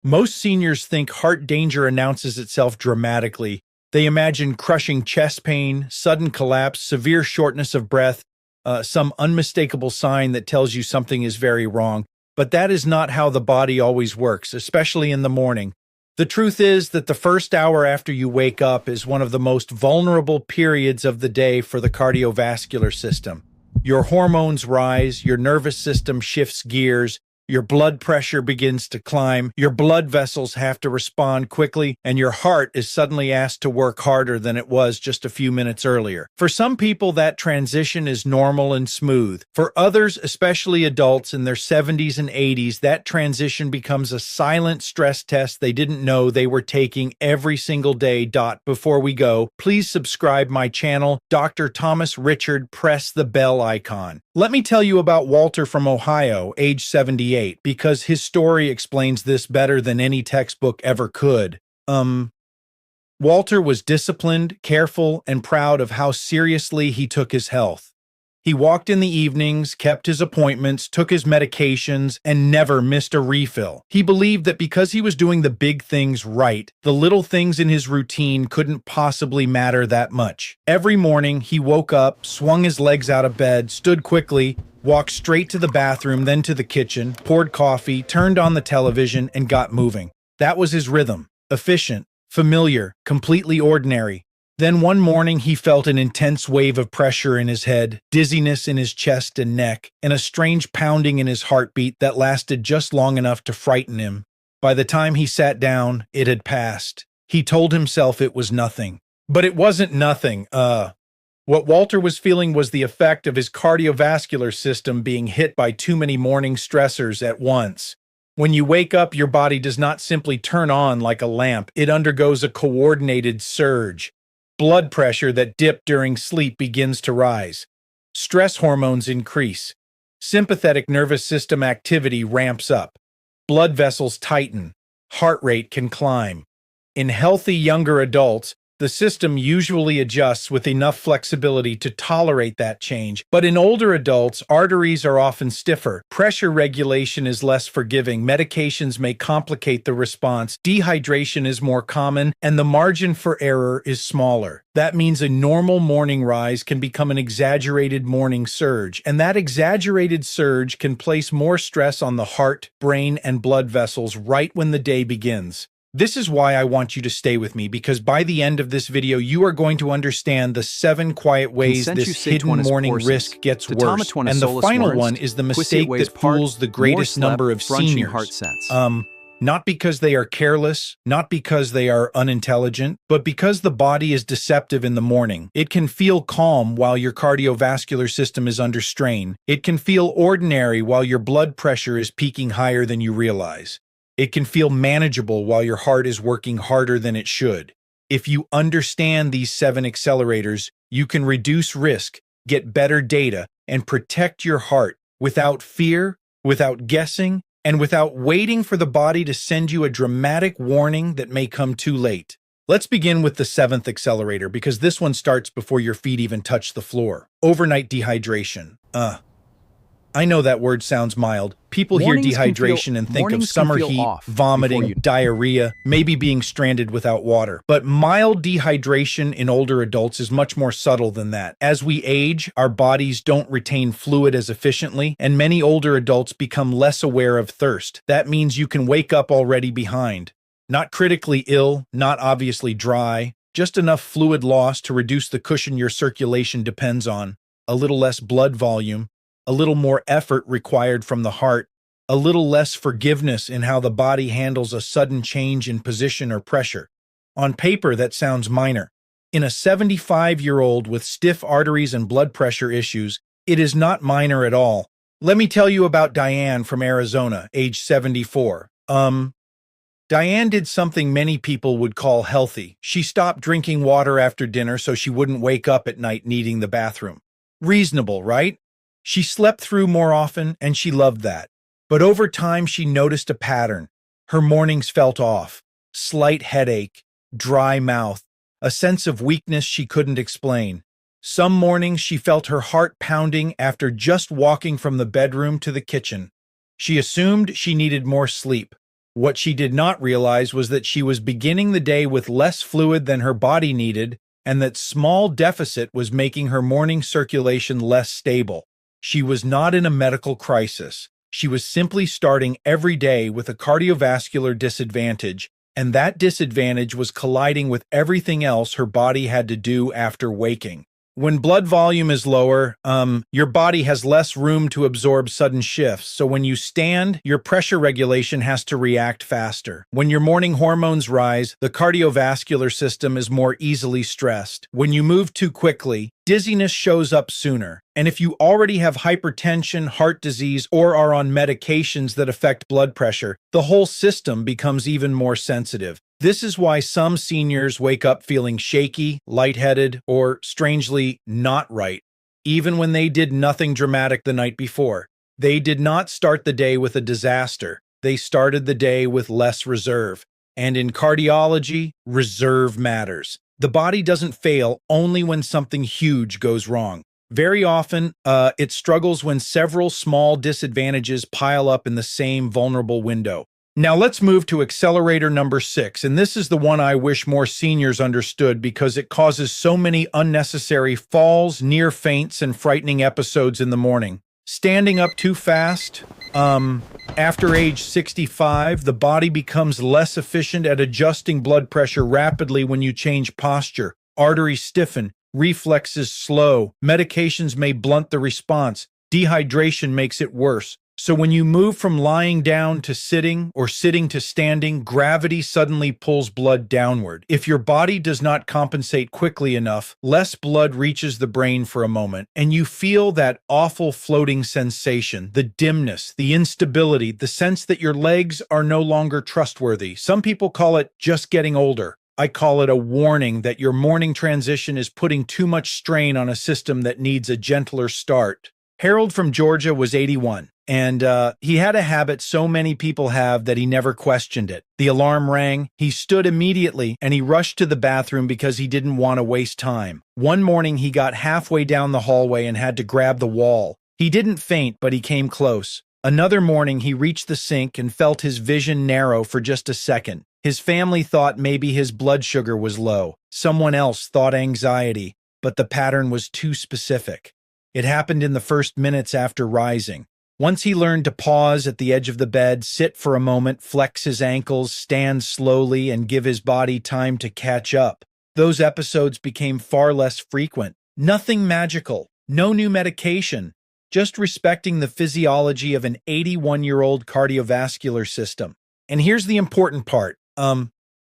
Most seniors think heart danger announces itself dramatically. They imagine crushing chest pain, sudden collapse, severe shortness of breath, some unmistakable sign that tells you something is very wrong. But that is not how the body always works, especially in the morning. The truth is that the first hour after you wake up is one of the most vulnerable periods of the day for the cardiovascular system. Your hormones rise, your nervous system shifts gears, your blood pressure begins to climb, your blood vessels have to respond quickly, and your heart is suddenly asked to work harder than it was just a few minutes earlier. For some people, that transition is normal and smooth. For others, especially adults in their 70s and 80s, that transition becomes a silent stress test they didn't know they were taking every single day. Before we go, please subscribe my channel, Dr. Thomas Richard, press the bell icon. Let me tell you about Walter from Ohio, age 78, because his story explains this better than any textbook ever could. Walter was disciplined, careful, and proud of how seriously he took his health. He walked in the evenings, kept his appointments, took his medications, and never missed a refill. He believed that because he was doing the big things right, the little things in his routine couldn't possibly matter that much. Every morning, he woke up, swung his legs out of bed, stood quickly, walked straight to the bathroom, then to the kitchen, poured coffee, turned on the television, and got moving. That was his rhythm. Efficient, familiar, completely ordinary. Then one morning he felt an intense wave of pressure in his head, dizziness in his chest and neck, and a strange pounding in his heartbeat that lasted just long enough to frighten him. By the time he sat down, it had passed. He told himself it was nothing. But it wasn't nothing. What Walter was feeling was the effect of his cardiovascular system being hit by too many morning stressors at once. When you wake up, your body does not simply turn on like a lamp. It undergoes a coordinated surge. Blood pressure that dipped during sleep begins to rise. Stress hormones increase. Sympathetic nervous system activity ramps up. Blood vessels tighten. Heart rate can climb. In healthy younger adults, the system usually adjusts with enough flexibility to tolerate that change. But in older adults, arteries are often stiffer. Pressure regulation is less forgiving. Medications may complicate the response. Dehydration is more common, and the margin for error is smaller. That means a normal morning rise can become an exaggerated morning surge, and that exaggerated surge can place more stress on the heart, brain, and blood vessels right when the day begins. This is why I want you to stay with me, because by the end of this video, you are going to understand the 7 quiet ways this hidden morning risk gets worse. And the final one is the mistake that fools the greatest number of seniors. Not because they are careless, not because they are unintelligent, but because the body is deceptive in the morning. It can feel calm while your cardiovascular system is under strain. It can feel ordinary while your blood pressure is peaking higher than you realize. It can feel manageable while your heart is working harder than it should. If you understand these 7 accelerators, you can reduce risk, get better data, and protect your heart without fear, without guessing, and without waiting for the body to send you a dramatic warning that may come too late. Let's begin with the 7th accelerator, because this one starts before your feet even touch the floor. Overnight dehydration. I know that word sounds mild. People hear dehydration and think of summer heat, vomiting, diarrhea, maybe being stranded without water. But mild dehydration in older adults is much more subtle than that. As we age, our bodies don't retain fluid as efficiently, and many older adults become less aware of thirst. That means you can wake up already behind. Not critically ill, not obviously dry, just enough fluid loss to reduce the cushion your circulation depends on, a little less blood volume, a little more effort required from the heart, a little less forgiveness in how the body handles a sudden change in position or pressure. On paper, that sounds minor. In a 75-year-old with stiff arteries and blood pressure issues, it is not minor at all. Let me tell you about Diane from Arizona, age 74. Diane did something many people would call healthy. She stopped drinking water after dinner so she wouldn't wake up at night needing the bathroom. Reasonable, right? She slept through more often, and she loved that. But over time, she noticed a pattern. Her mornings felt off. Slight headache, dry mouth, a sense of weakness she couldn't explain. Some mornings, she felt her heart pounding after just walking from the bedroom to the kitchen. She assumed she needed more sleep. What she did not realize was that she was beginning the day with less fluid than her body needed, and that small deficit was making her morning circulation less stable. She was not in a medical crisis. She was simply starting every day with a cardiovascular disadvantage, and that disadvantage was colliding with everything else her body had to do after waking. When blood volume is lower, your body has less room to absorb sudden shifts. So when you stand, your pressure regulation has to react faster. When your morning hormones rise, the cardiovascular system is more easily stressed. When you move too quickly, dizziness shows up sooner. And if you already have hypertension, heart disease, or are on medications that affect blood pressure, the whole system becomes even more sensitive. This is why some seniors wake up feeling shaky, lightheaded, or strangely not right, even when they did nothing dramatic the night before. They did not start the day with a disaster. They started the day with less reserve. And in cardiology, reserve matters. The body doesn't fail only when something huge goes wrong. Very often, it struggles when several small disadvantages pile up in the same vulnerable window. Now let's move to accelerator number 6, and this is the one I wish more seniors understood because it causes so many unnecessary falls, near faints, and frightening episodes in the morning. Standing up too fast. After age 65, the body becomes less efficient at adjusting blood pressure rapidly when you change posture. Arteries stiffen, reflexes slow, medications may blunt the response, dehydration makes it worse. So when you move from lying down to sitting or sitting to standing, gravity suddenly pulls blood downward. If your body does not compensate quickly enough, less blood reaches the brain for a moment, and you feel that awful floating sensation, the dimness, the instability, the sense that your legs are no longer trustworthy. Some people call it just getting older. I call it a warning that your morning transition is putting too much strain on a system that needs a gentler start. Harold from Georgia was 81. And he had a habit so many people have that he never questioned it. The alarm rang, he stood immediately, and he rushed to the bathroom because he didn't want to waste time. One morning, he got halfway down the hallway and had to grab the wall. He didn't faint, but he came close. Another morning, he reached the sink and felt his vision narrow for just a second. His family thought maybe his blood sugar was low. Someone else thought anxiety, but the pattern was too specific. It happened in the first minutes after rising. Once he learned to pause at the edge of the bed, sit for a moment, flex his ankles, stand slowly, and give his body time to catch up, those episodes became far less frequent. Nothing magical, no new medication, just respecting the physiology of an 81-year-old cardiovascular system. And here's the important part.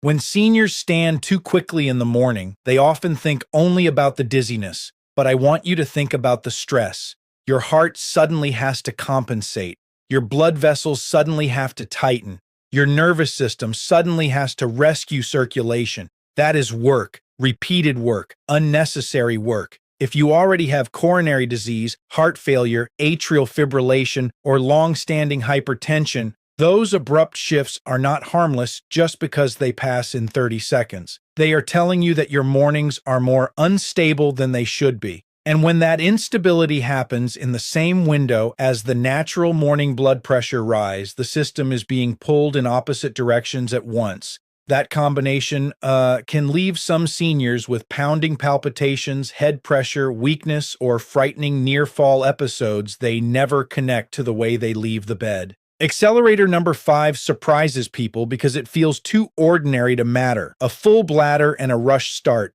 When seniors stand too quickly in the morning, they often think only about the dizziness, but I want you to think about the stress. Your heart suddenly has to compensate. Your blood vessels suddenly have to tighten. Your nervous system suddenly has to rescue circulation. That is work, repeated work, unnecessary work. If you already have coronary disease, heart failure, atrial fibrillation, or long-standing hypertension, those abrupt shifts are not harmless just because they pass in 30 seconds. They are telling you that your mornings are more unstable than they should be. And when that instability happens in the same window as the natural morning blood pressure rise, the system is being pulled in opposite directions at once. That combination can leave some seniors with pounding palpitations, head pressure, weakness, or frightening near-fall episodes they never connect to the way they leave the bed. Accelerator number 5 surprises people because it feels too ordinary to matter. A full bladder and a rushed start.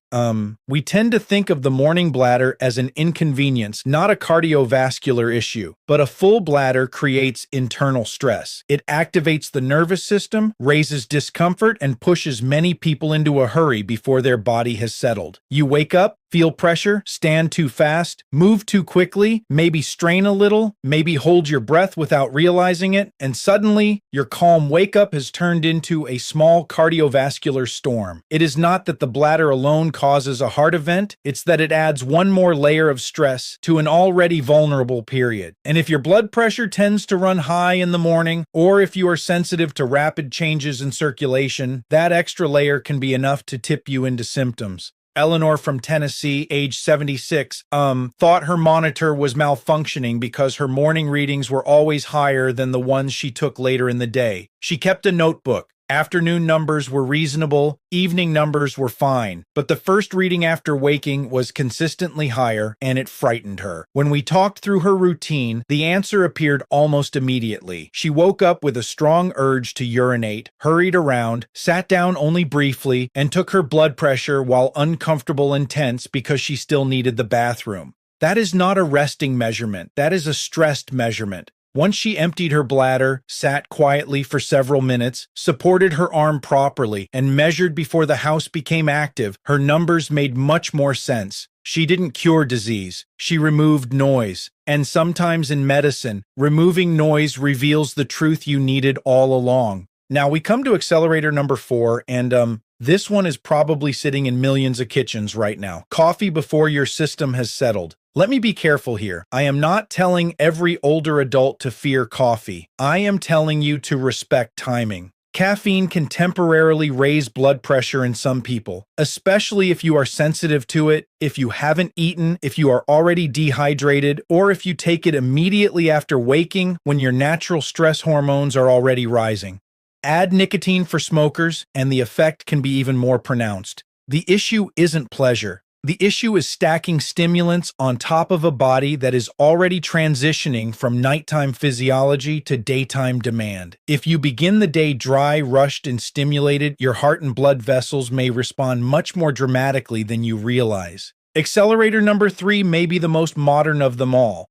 We tend to think of the morning bladder as an inconvenience, not a cardiovascular issue. But a full bladder creates internal stress. It activates the nervous system, raises discomfort, and pushes many people into a hurry before their body has settled. You wake up, feel pressure, stand too fast, move too quickly, maybe strain a little, maybe hold your breath without realizing it, and suddenly, your calm wake-up has turned into a small cardiovascular storm. It is not that the bladder alone causes a heart event, it's that it adds one more layer of stress to an already vulnerable period. And if your blood pressure tends to run high in the morning, or if you are sensitive to rapid changes in circulation, that extra layer can be enough to tip you into symptoms. Eleanor from Tennessee, age 76, thought her monitor was malfunctioning because her morning readings were always higher than the ones she took later in the day. She kept a notebook. Afternoon numbers were reasonable, evening numbers were fine, but the first reading after waking was consistently higher, and it frightened her. When we talked through her routine, the answer appeared almost immediately. She woke up with a strong urge to urinate, hurried around, sat down only briefly, and took her blood pressure while uncomfortable and tense because she still needed the bathroom. That is not a resting measurement, that is a stressed measurement. Once she emptied her bladder, sat quietly for several minutes, supported her arm properly, and measured before the house became active, her numbers made much more sense. She didn't cure disease, she removed noise. And sometimes in medicine, removing noise reveals the truth you needed all along. Now we come to accelerator number 4, and this one is probably sitting in millions of kitchens right now. Coffee before your system has settled. Let me be careful here. I am not telling every older adult to fear coffee. I am telling you to respect timing. Caffeine can temporarily raise blood pressure in some people, especially if you are sensitive to it, if you haven't eaten, if you are already dehydrated, or if you take it immediately after waking when your natural stress hormones are already rising. Add nicotine for smokers, and the effect can be even more pronounced. The issue isn't pleasure. The issue is stacking stimulants on top of a body that is already transitioning from nighttime physiology to daytime demand. If you begin the day dry, rushed, and stimulated, your heart and blood vessels may respond much more dramatically than you realize. Accelerator number 3 may be the most modern of them all.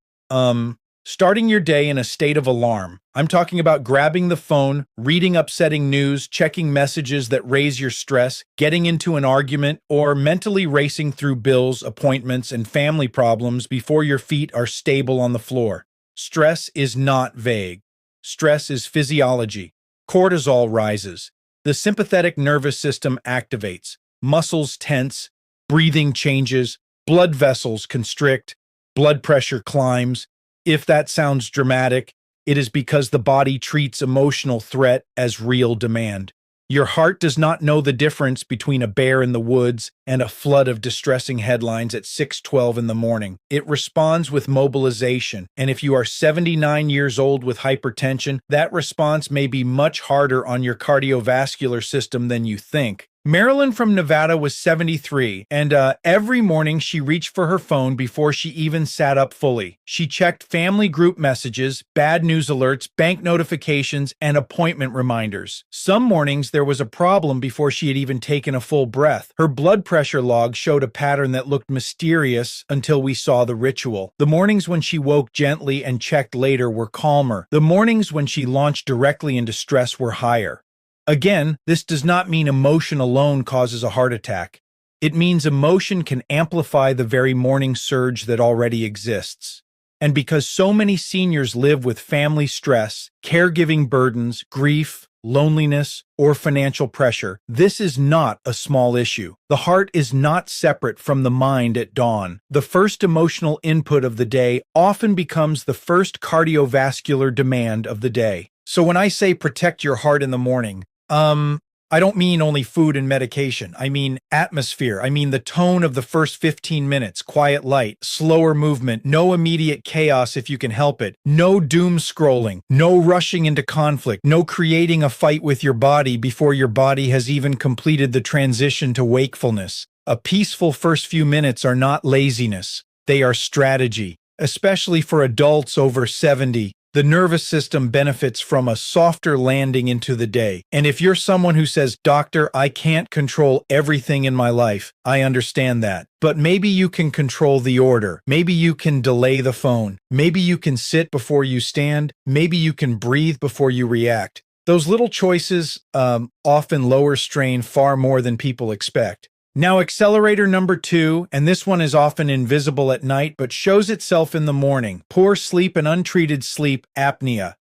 Starting your day in a state of alarm. I'm talking about grabbing the phone, reading upsetting news, checking messages that raise your stress, getting into an argument, or mentally racing through bills, appointments, and family problems before your feet are stable on the floor. Stress is not vague. Stress is physiology. Cortisol rises. The sympathetic nervous system activates. Muscles tense. Breathing changes. Blood vessels constrict. Blood pressure climbs. If that sounds dramatic, it is because the body treats emotional threat as real demand. Your heart does not know the difference between a bear in the woods and a flood of distressing headlines at 6:12 in the morning. It responds with mobilization, and if you are 79 years old with hypertension, that response may be much harder on your cardiovascular system than you think. Marilyn from Nevada was 73, and every morning she reached for her phone before she even sat up fully. She checked family group messages, bad news alerts, bank notifications, and appointment reminders. Some mornings there was a problem before she had even taken a full breath. Her blood pressure log showed a pattern that looked mysterious until we saw the ritual. The mornings when she woke gently and checked later were calmer. The mornings when she launched directly into stress were higher. Again, this does not mean emotion alone causes a heart attack. It means emotion can amplify the very morning surge that already exists. And because so many seniors live with family stress, caregiving burdens, grief, loneliness, or financial pressure, this is not a small issue. The heart is not separate from the mind at dawn. The first emotional input of the day often becomes the first cardiovascular demand of the day. So when I say protect your heart in the morning, I don't mean only food and medication. I mean atmosphere. I mean the tone of the first 15 minutes, quiet light, slower movement, no immediate chaos if you can help it, no doom scrolling, no rushing into conflict, no creating a fight with your body before your body has even completed the transition to wakefulness. A peaceful first few minutes are not laziness. They are strategy, especially for adults over 70. The nervous system benefits from a softer landing into the day. And if you're someone who says, "Doctor, I can't control everything in my life," I understand that. But maybe you can control the order. Maybe you can delay the phone. Maybe you can sit before you stand. Maybe you can breathe before you react. Those little choices often lower strain far more than people expect. Now, accelerator number 2, and this one is often invisible at night but shows itself in the morning. Poor sleep and untreated sleep apnea.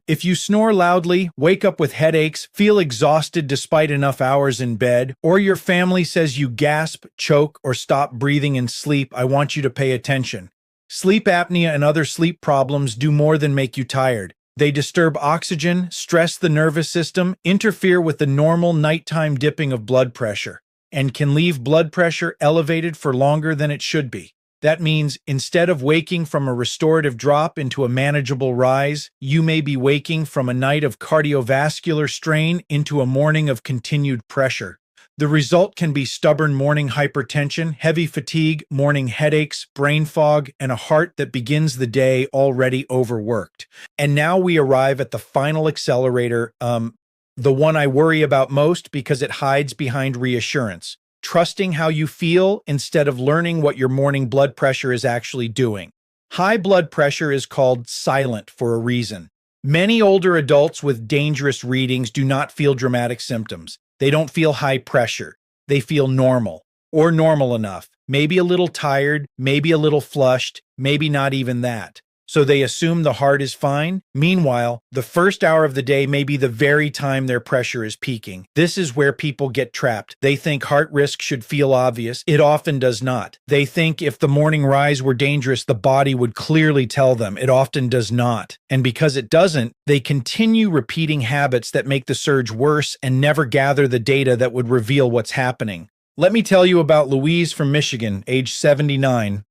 If you snore loudly, wake up with headaches, feel exhausted despite enough hours in bed, or your family says you gasp, choke, or stop breathing in sleep, I want you to pay attention. Sleep apnea and other sleep problems do more than make you tired. They disturb oxygen, stress the nervous system, interfere with the normal nighttime dipping of blood pressure. and can leave blood pressure elevated for longer than it should be. That means instead of waking from a restorative drop into a manageable rise, you may be waking from a night of cardiovascular strain into a morning of continued pressure. The result can be stubborn morning hypertension, heavy fatigue, morning headaches, brain fog, and a heart that begins the day already overworked. And now we arrive at the final accelerator, the one I worry about most because it hides behind reassurance. Trusting how you feel instead of learning what your morning blood pressure is actually doing. High blood pressure is called silent for a reason. Many older adults with dangerous readings do not feel dramatic symptoms. They don't feel high pressure. They feel normal, or normal enough. Maybe a little tired, maybe a little flushed, maybe not even that. So they assume the heart is fine. Meanwhile, the first hour of the day may be the very time their pressure is peaking. This is where people get trapped. They think heart risk should feel obvious. It often does not. They think if the morning rise were dangerous, the body would clearly tell them. It often does not. And because it doesn't, they continue repeating habits that make the surge worse and never gather the data that would reveal what's happening. Let me tell you about Louise from Michigan, age 79.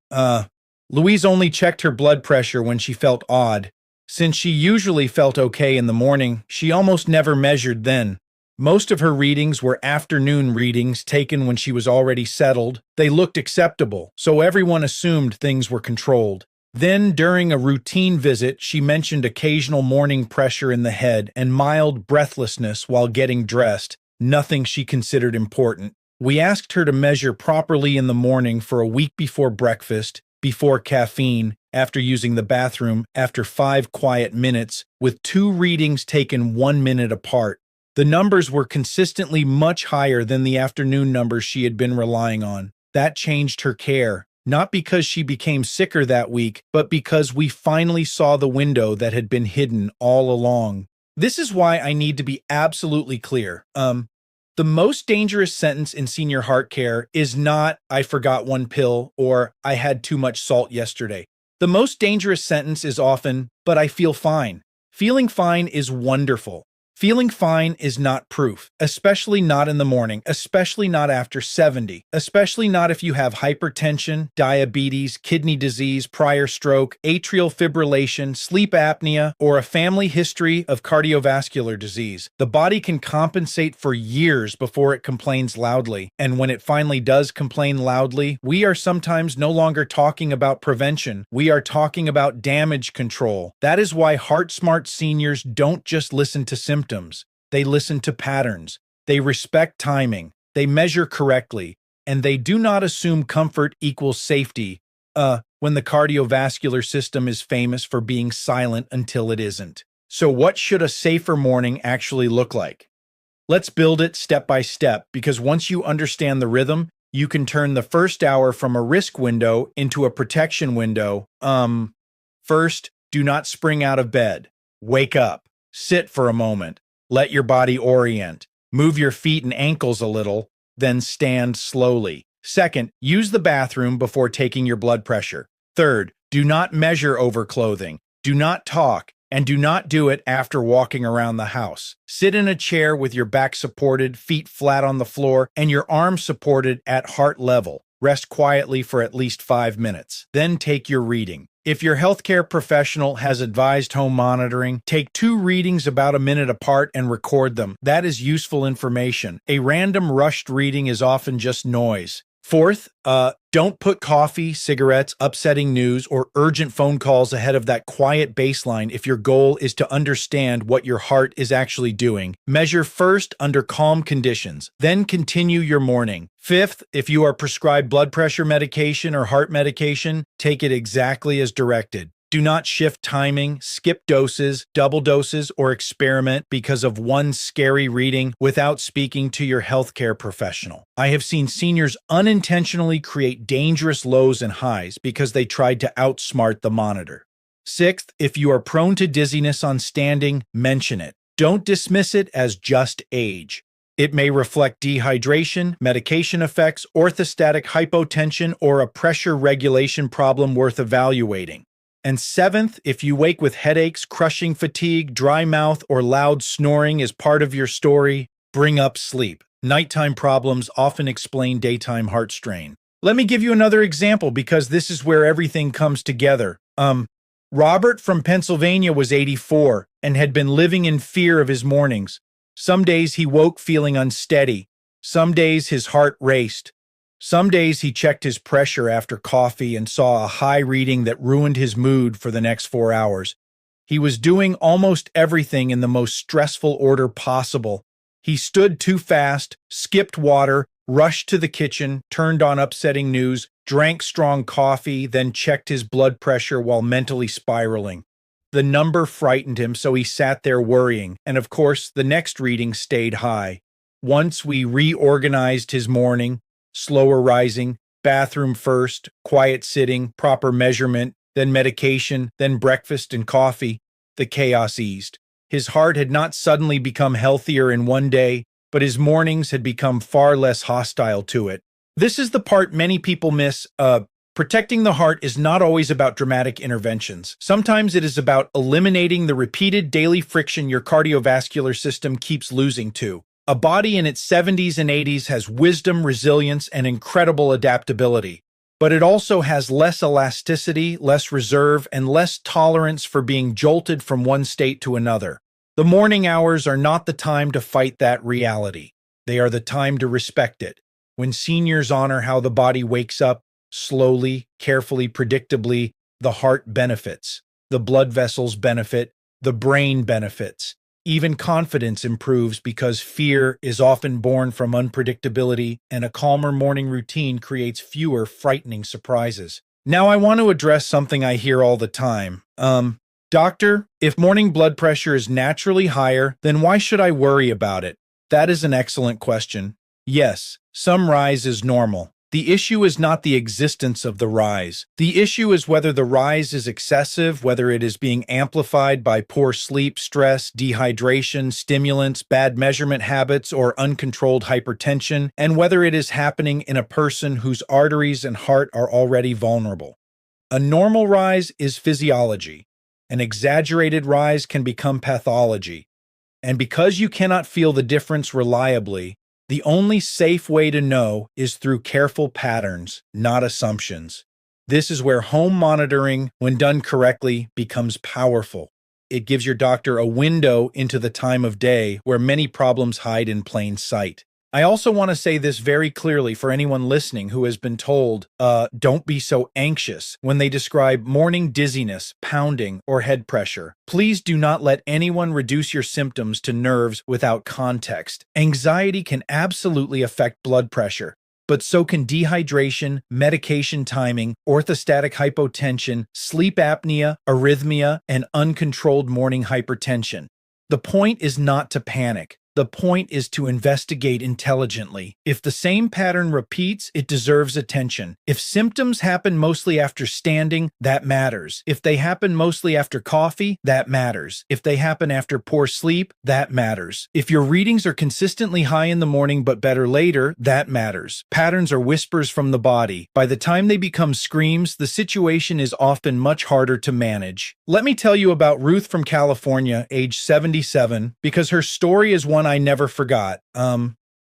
Louise only checked her blood pressure when she felt odd. Since she usually felt okay in the morning, she almost never measured then. Most of her readings were afternoon readings taken when she was already settled. They looked acceptable, so everyone assumed things were controlled. Then, during a routine visit, she mentioned occasional morning pressure in the head and mild breathlessness while getting dressed, nothing she considered important. We asked her to measure properly in the morning for a week before breakfast, before caffeine, after using the bathroom, after 5 quiet minutes, with 2 readings taken 1 minute apart. The numbers were consistently much higher than the afternoon numbers she had been relying on. That changed her care, not because she became sicker that week, but because we finally saw the window that had been hidden all along. This is why I need to be absolutely clear. The most dangerous sentence in senior heart care is not, "I forgot one pill," or "I had too much salt yesterday." The most dangerous sentence is often, "But I feel fine." Feeling fine is wonderful. Feeling fine is not proof, especially not in the morning, especially not after 70, especially not if you have hypertension, diabetes, kidney disease, prior stroke, atrial fibrillation, sleep apnea, or a family history of cardiovascular disease. The body can compensate for years before it complains loudly, and when it finally does complain loudly, we are sometimes no longer talking about prevention, we are talking about damage control. That is why heart-smart seniors don't just listen to symptoms. They listen to patterns, they respect timing, they measure correctly, and they do not assume comfort equals safety, when the cardiovascular system is famous for being silent until it isn't. So what should a safer morning actually look like? Let's build it step by step, because once you understand the rhythm, you can turn the first hour from a risk window into a protection window. First, do not spring out of bed. Wake up. Sit for a moment. Let your body orient. Move your feet and ankles a little, then stand slowly. Second, use the bathroom before taking your blood pressure. Third, do not measure over clothing. Do not talk, and do not do it after walking around the house. Sit in a chair with your back supported, feet flat on the floor, and your arms supported at heart level. Rest quietly for at least 5 minutes. Then take your reading. If your healthcare professional has advised home monitoring, take 2 readings about a minute apart and record them. That is useful information. A random rushed reading is often just noise. Fourth, don't put coffee, cigarettes, upsetting news, or urgent phone calls ahead of that quiet baseline if your goal is to understand what your heart is actually doing. Measure first under calm conditions, then continue your morning. Fifth, if you are prescribed blood pressure medication or heart medication, take it exactly as directed. Do not shift timing, skip doses, double doses, or experiment because of one scary reading without speaking to your healthcare professional. I have seen seniors unintentionally create dangerous lows and highs because they tried to outsmart the monitor. Sixth, if you are prone to dizziness on standing, mention it. Don't dismiss it as just age. It may reflect dehydration, medication effects, orthostatic hypotension, or a pressure regulation problem worth evaluating. And seventh, if you wake with headaches, crushing fatigue, dry mouth, or loud snoring as part of your story, bring up sleep. Nighttime problems often explain daytime heart strain. Let me give you another example because this is where everything comes together. Robert from Pennsylvania was 84 and had been living in fear of his mornings. Some days he woke feeling unsteady. Some days his heart raced. Some days he checked his pressure after coffee and saw a high reading that ruined his mood for the next 4 hours. He was doing almost everything in the most stressful order possible. He stood too fast, skipped water, rushed to the kitchen, turned on upsetting news, drank strong coffee, then checked his blood pressure while mentally spiraling. The number frightened him, so he sat there worrying, and of course, the next reading stayed high. Once we reorganized his morning, slower rising, bathroom first, quiet sitting, proper measurement, then medication, then breakfast and coffee, the chaos eased. His heart had not suddenly become healthier in one day, but his mornings had become far less hostile to it. This is the part many people miss. Protecting the heart is not always about dramatic interventions. Sometimes it is about eliminating the repeated daily friction your cardiovascular system keeps losing to. A body in its 70s and 80s has wisdom, resilience, and incredible adaptability. But it also has less elasticity, less reserve, and less tolerance for being jolted from one state to another. The morning hours are not the time to fight that reality. They are the time to respect it. When seniors honor how the body wakes up, slowly, carefully, predictably, the heart benefits. The blood vessels benefit. The brain benefits. Even confidence improves because fear is often born from unpredictability, and a calmer morning routine creates fewer frightening surprises. Now I want to address something I hear all the time. Doctor, if morning blood pressure is naturally higher, then why should I worry about it? That is an excellent question. Yes, some rise is normal. The issue is not the existence of the rise. The issue is whether the rise is excessive, whether it is being amplified by poor sleep, stress, dehydration, stimulants, bad measurement habits, or uncontrolled hypertension, and whether it is happening in a person whose arteries and heart are already vulnerable. A normal rise is physiology. An exaggerated rise can become pathology. And because you cannot feel the difference reliably, the only safe way to know is through careful patterns, not assumptions. This is where home monitoring, when done correctly, becomes powerful. It gives your doctor a window into the time of day where many problems hide in plain sight. I also want to say this very clearly for anyone listening who has been told, don't be so anxious when they describe morning dizziness, pounding, or head pressure. Please do not let anyone reduce your symptoms to nerves without context. Anxiety can absolutely affect blood pressure, but so can dehydration, medication timing, orthostatic hypotension, sleep apnea, arrhythmia, and uncontrolled morning hypertension. The point is not to panic. The point is to investigate intelligently. If the same pattern repeats, it deserves attention. If symptoms happen mostly after standing, that matters. If they happen mostly after coffee, that matters. If they happen after poor sleep, that matters. If your readings are consistently high in the morning but better later, that matters. Patterns are whispers from the body. By the time they become screams, the situation is often much harder to manage. Let me tell you about Ruth from California, age 77, because her story is one I never forgot.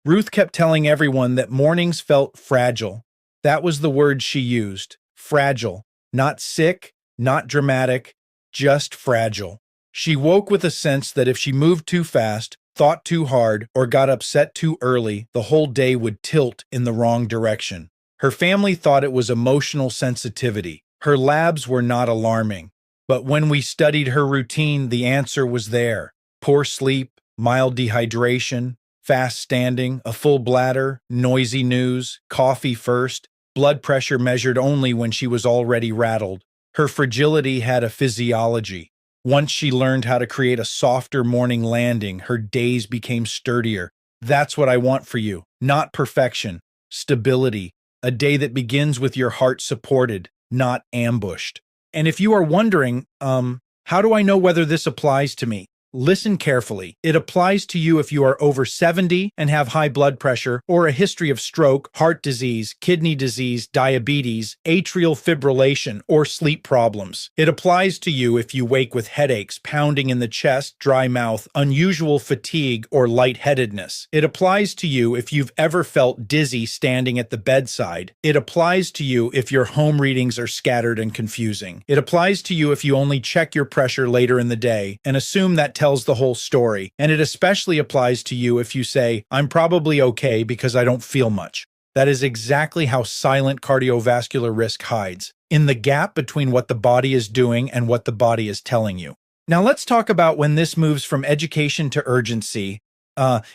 Ruth kept telling everyone that mornings felt fragile. That was the word she used. Fragile. Not sick, not dramatic, just fragile. She woke with a sense that if she moved too fast, thought too hard, or got upset too early, the whole day would tilt in the wrong direction. Her family thought it was emotional sensitivity. Her labs were not alarming. But when we studied her routine, the answer was there. Poor sleep, mild dehydration, fast standing, a full bladder, noisy news, coffee first, blood pressure measured only when she was already rattled. Her fragility had a physiology. Once she learned how to create a softer morning landing, her days became sturdier. That's what I want for you. Not perfection, stability, a day that begins with your heart supported, not ambushed. And if you are wondering, how do I know whether this applies to me? Listen carefully. It applies to you if you are over 70 and have high blood pressure or a history of stroke, heart disease, kidney disease, diabetes, atrial fibrillation, or sleep problems. It applies to you if you wake with headaches, pounding in the chest, dry mouth, unusual fatigue, or lightheadedness. It applies to you if you've ever felt dizzy standing at the bedside. It applies to you if your home readings are scattered and confusing. It applies to you if you only check your pressure later in the day and assume that tells the whole story, and it especially applies to you if you say, "I'm probably okay because I don't feel much." That is exactly how silent cardiovascular risk hides, in the gap between what the body is doing and what the body is telling you. Now let's talk about when this moves from education to urgency.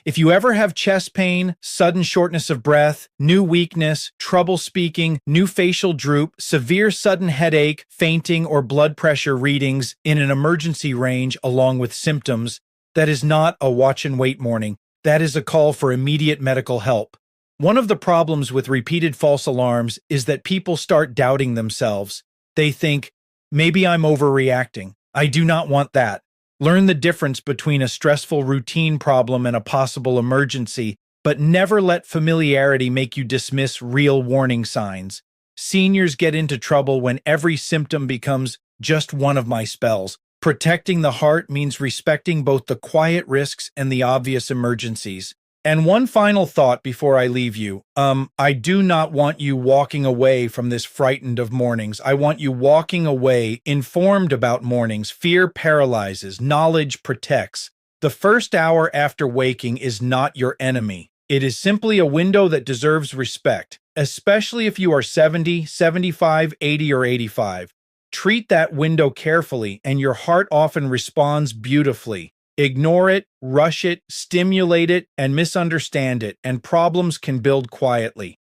If you ever have chest pain, sudden shortness of breath, new weakness, trouble speaking, new facial droop, severe sudden headache, fainting, or blood pressure readings in an emergency range along with symptoms, that is not a watch and wait morning. That is a call for immediate medical help. One of the problems with repeated false alarms is that people start doubting themselves. They think, maybe I'm overreacting. I do not want that. Learn the difference between a stressful routine problem and a possible emergency, but never let familiarity make you dismiss real warning signs. Seniors get into trouble when every symptom becomes just one of my spells. Protecting the heart means respecting both the quiet risks and the obvious emergencies. And one final thought before I leave you. I do not want you walking away from this frightened of mornings. I want you walking away informed about mornings. Fear paralyzes, knowledge protects. The first hour after waking is not your enemy. It is simply a window that deserves respect, especially if you are 70, 75, 80, or 85. Treat that window carefully, and your heart often responds beautifully. Ignore it, rush it, stimulate it, and misunderstand it, and problems can build quietly.